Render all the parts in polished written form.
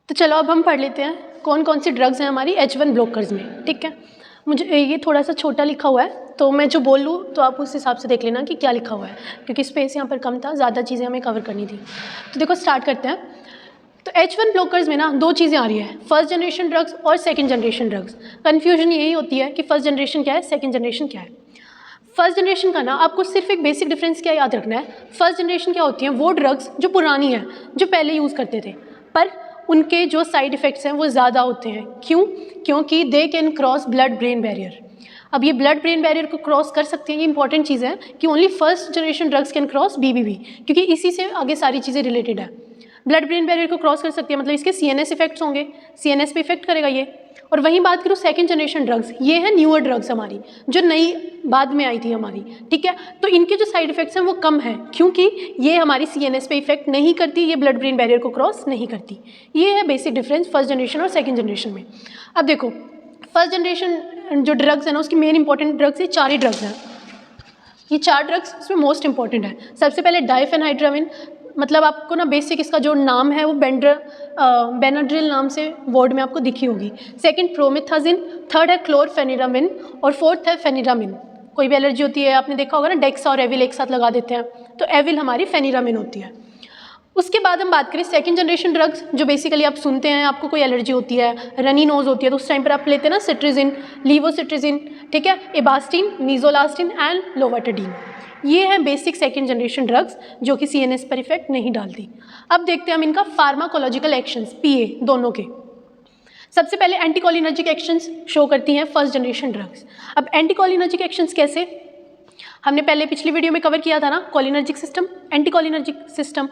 तो चलो अब हम पढ़ लेते हैं कौन कौन सी ड्रग्स हैं हमारी H1 ब्लॉकर्स में। ठीक है, मुझे ये थोड़ा सा छोटा लिखा हुआ है तो मैं जो बोल लूँ तो आप उस हिसाब से देख लेना कि क्या लिखा हुआ है, क्योंकि स्पेस यहाँ पर कम था, ज़्यादा चीज़ें हमें कवर करनी थी। तो देखो स्टार्ट करते हैं। तो H1 ब्लॉकर्स में ना दो चीज़ें आ रही है, फर्स्ट जनरेशन ड्रग्स और सेकंड जनरेशन ड्रग्स। कन्फ्यूजन यही होती है कि फर्स्ट जनरेशन क्या है, सेकंड जनरेशन क्या है। फर्स्ट जनरेशन का ना आपको सिर्फ एक बेसिक डिफरेंस क्या याद रखना है, फर्स्ट जनरेशन क्या होती है, वो ड्रग्स जो पुरानी है, जो पहले यूज़ करते थे, पर उनके जो साइड इफ़ेक्ट्स हैं वो ज़्यादा होते हैं। क्यों? क्योंकि they can cross blood brain barrier. अब ये ब्लड ब्रेन बैरियर को क्रॉस कर सकते हैं, ये इंपॉर्टेंट चीज़ है कि only first generation drugs can cross BBB, क्योंकि इसी से आगे सारी चीज़ें रिलेटेड है। ब्लड ब्रेन बैरियर को क्रॉस कर सकती है, मतलब इसके CNS इफेक्ट्स होंगे, CNS पे इफेक्ट करेगा ये। और वहीं बात करूँ सेकंड जनरेशन ड्रग्स, ये है न्यूअर ड्रग्स हमारी, जो नई बाद में आई थी हमारी। ठीक है, तो इनके जो साइड इफेक्ट्स हैं वो कम है, क्योंकि ये हमारी CNS पे इफेक्ट नहीं करती, ये ब्लड ब्रेन बैरियर को क्रॉस नहीं करती। ये है बेसिक डिफरेंस फर्स्ट जनरेशन और सेकेंड जनरेशन में। अब देखो फर्स्ट जनरेशन जो ड्रग्स है ना, उसकी मेन इंपॉर्टेंट ड्रग्स ये 4 ही ड्रग्स हैं। ये 4 ड्रग्स उसमें मोस्ट इंपॉर्टेंट है। सबसे पहले डाइफेनहाइड्रामिन, मतलब आपको ना बेसिक इसका जो नाम है वो बेनाड्रिल नाम से वर्ड में आपको दिखी होगी। सेकंड प्रोमेथाजिन, थर्ड है क्लोरफेनिरामिन और फोर्थ है फेनिरामिन। कोई भी एलर्जी होती है आपने देखा होगा ना, डेक्सा और एविल एक साथ लगा देते हैं, तो एविल हमारी फेनिरामिन होती है। उसके बाद हम बात करें सेकंड जनरेशन ड्रग्स, जो बेसिकली आप सुनते हैं, आपको कोई एलर्जी होती है, रनी नोज होती है, तो उस टाइम पर आप लेते हैं ना सिट्रिजिन, लीवोसिट्रिजिन, ठीक है, एबास्टिन, मीजोलास्टिन एंड लोवाटाडीन। ये हैं बेसिक सेकंड जनरेशन ड्रग्स जो कि CNS पर इफेक्ट नहीं डालती। अब देखते हैं हम इनका फार्माकोलॉजिकल एक्शंस, PA दोनों के। सबसे पहले एंटीकोलिनर्जिक एक्शंस शो करती हैं फर्स्ट जनरेशन ड्रग्स। अब एंटीकोलिनर्जिक एक्शंस कैसे, हमने पहले पिछली वीडियो में कवर किया था ना, cholinergic system, anticholinergic system.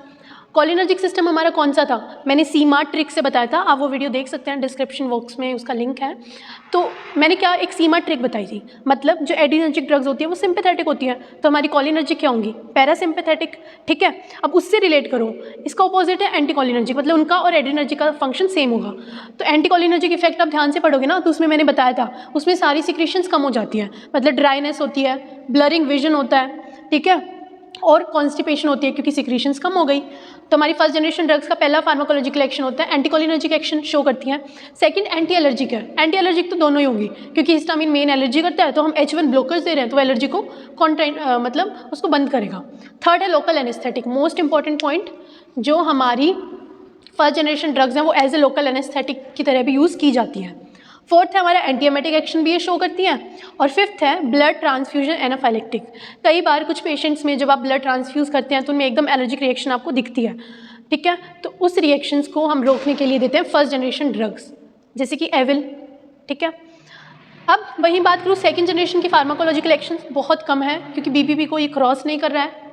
Cholinergic system हमारा कौन सा था, मैंने सीमार्ट ट्रिक से बताया था, आप वो वीडियो देख सकते हैं, डिस्क्रिप्शन बॉक्स में उसका लिंक है। तो मैंने क्या एक सीमार्ट ट्रिक बताई थी, मतलब जो एडिनर्जिक ड्रग्स होती है वो सिंपैथेटिक होती है, तो हमारी कोलिनर्जिक क्या होंगी, पैरासिम्पैथेटिक। ठीक है, अब उससे रिलेट करो, इसका ऑपोजिट है एंटीकोलिनर्जिक, मतलब उनका और एडिनर्जिक का फंक्शन सेम होगा। तो एंटीकोलिनर्जिक इफेक्ट आप ध्यान से पढ़ोगे ना, तो उसमें मैंने बताया था, उसमें सारी सिक्रीशंस कम हो जाती है, मतलब ड्राइनेस होती है, ब्लरिंग विजन होता है, ठीक है, और कॉन्स्टिपेशन होती है क्योंकि सिक्रीशंस कम हो गई। तो हमारी फर्स्ट जनरेशन ड्रग्स का पहला फार्माकोलॉजिकल एक्शन होता है एंटीकोलिनर्जिक एक्शन शो करती हैं। सेकंड एंटी एलर्जिक है, एंटी एलर्जिक तो दोनों ही होंगी, क्योंकि हिस्टामिन मेन एलर्जी करता है, तो हम H1 ब्लॉकर्स दे रहे हैं तो एलर्जी को मतलब उसको बंद करेगा। थर्ड है local anaesthetic, most important point, जो हमारी फर्स्ट जनरेशन ड्रग्स हैं वो एज ए लोकल एनेस्थेटिक की तरह भी यूज़ की जाती है। फोर्थ है हमारा एंटीएमेटिक एक्शन भी ये शो करती है, और फिफ्थ है ब्लड ट्रांसफ्यूजन एनाफाइलेक्टिक। कई बार कुछ पेशेंट्स में जब आप ब्लड ट्रांसफ्यूज़ करते हैं तो उनमें एकदम एलर्जिक रिएक्शन आपको दिखती है, ठीक है, तो उस रिएक्शंस को हम रोकने के लिए देते हैं फर्स्ट जनरेशन ड्रग्स, जैसे कि एविल। ठीक है, अब वहीं बात करूँ सेकेंड जनरेशन की फार्माकोलॉजिकल एक्शन बहुत कम है, क्योंकि BBB को ये क्रॉस नहीं कर रहा है,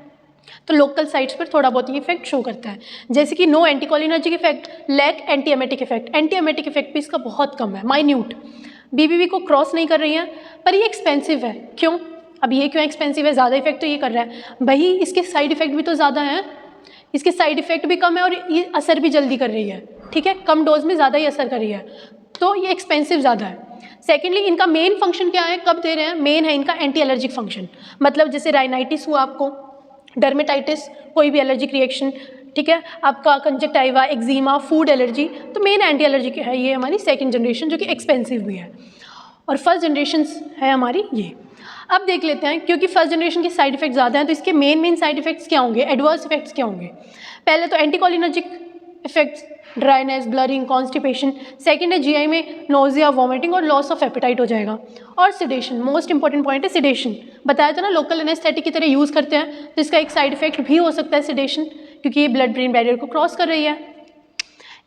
तो लोकल साइट्स पर थोड़ा बहुत ये इफेक्ट शो करता है, जैसे कि no anticholinergic effect, lack antiemetic effect. Antiemetic effect भी इसका बहुत कम है, माइन्यूट, BBB को क्रॉस नहीं कर रही है, पर ये एक्सपेंसिव है। क्यों? अब ये क्यों एक्सपेंसिव है, ज़्यादा इफेक्ट तो ये कर रहा है, वही इसके साइड इफेक्ट भी तो ज़्यादा हैं, इसके साइड इफेक्ट भी कम है और ये असर भी जल्दी कर रही है। ठीक है, कम डोज में ज़्यादा ही असर कर रही है, तो ये एक्सपेंसिव ज़्यादा है। सेकेंडली इनका मेन फंक्शन क्या है, कब दे रहे हैं, मेन है इनका एंटी एलर्जिक फंक्शन, मतलब जैसे राइनाइटिस हुआ आपको, डर्मेटाइटिस, कोई भी एलर्जिक रिएक्शन, ठीक है, आपका कंजक्टाइवा, एक्जीमा, फूड एलर्जी, तो मेन एंटी एलर्जिक है ये हमारी सेकंड जनरेशन, जो कि एक्सपेंसिव भी है, और फर्स्ट जनरेशन है हमारी ये। अब देख लेते हैं, क्योंकि फर्स्ट जनरेशन के साइड इफेक्ट ज़्यादा हैं, तो इसके मेन साइड इफेक्ट्स क्या होंगे, एडवर्स इफेक्ट्स क्या होंगे। पहले तो anticholinergic effects, dryness, blurring, constipation. Second है GI में नोजिया, वॉमिटिंग और लॉस ऑफ एपेटाइट हो जाएगा। और सिडेशन, मोस्ट इंपॉर्टेंट पॉइंट है सिडेशन, बताया था ना लोकल एनेस्थेटिक की तरह यूज़ करते हैं, तो इसका एक साइड इफेक्ट भी हो सकता है सिडेशन, क्योंकि ये ब्लड ब्रेन बैरियर को क्रॉस कर रही है।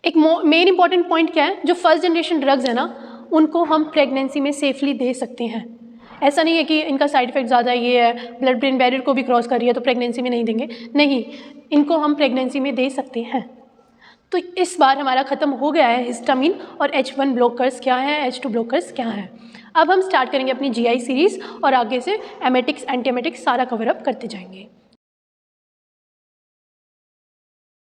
एक मेन इंपॉर्टेंट पॉइंट क्या है, जो फर्स्ट जनरेशन ड्रग्स है ना, उनको हम प्रेगनेंसी में सेफली दे सकते हैं। ऐसा नहीं है कि इनका साइड इफेक्ट ज़्यादा ये है, ब्लड ब्रेन बैरियर को भी क्रॉस कर रही है तो प्रेगनेंसी में नहीं देंगे, नहीं, इनको हम प्रेगनेंसी में दे सकते हैं। तो इस बार हमारा ख़त्म हो गया है हिस्टामिन और H1 ब्लॉकर्स क्या है, H2 ब्लॉकर्स क्या है। अब हम स्टार्ट करेंगे अपनी GI सीरीज़ और आगे से एमेटिक्स, एंटीएमेटिक्स सारा कवर अप करते जाएंगे।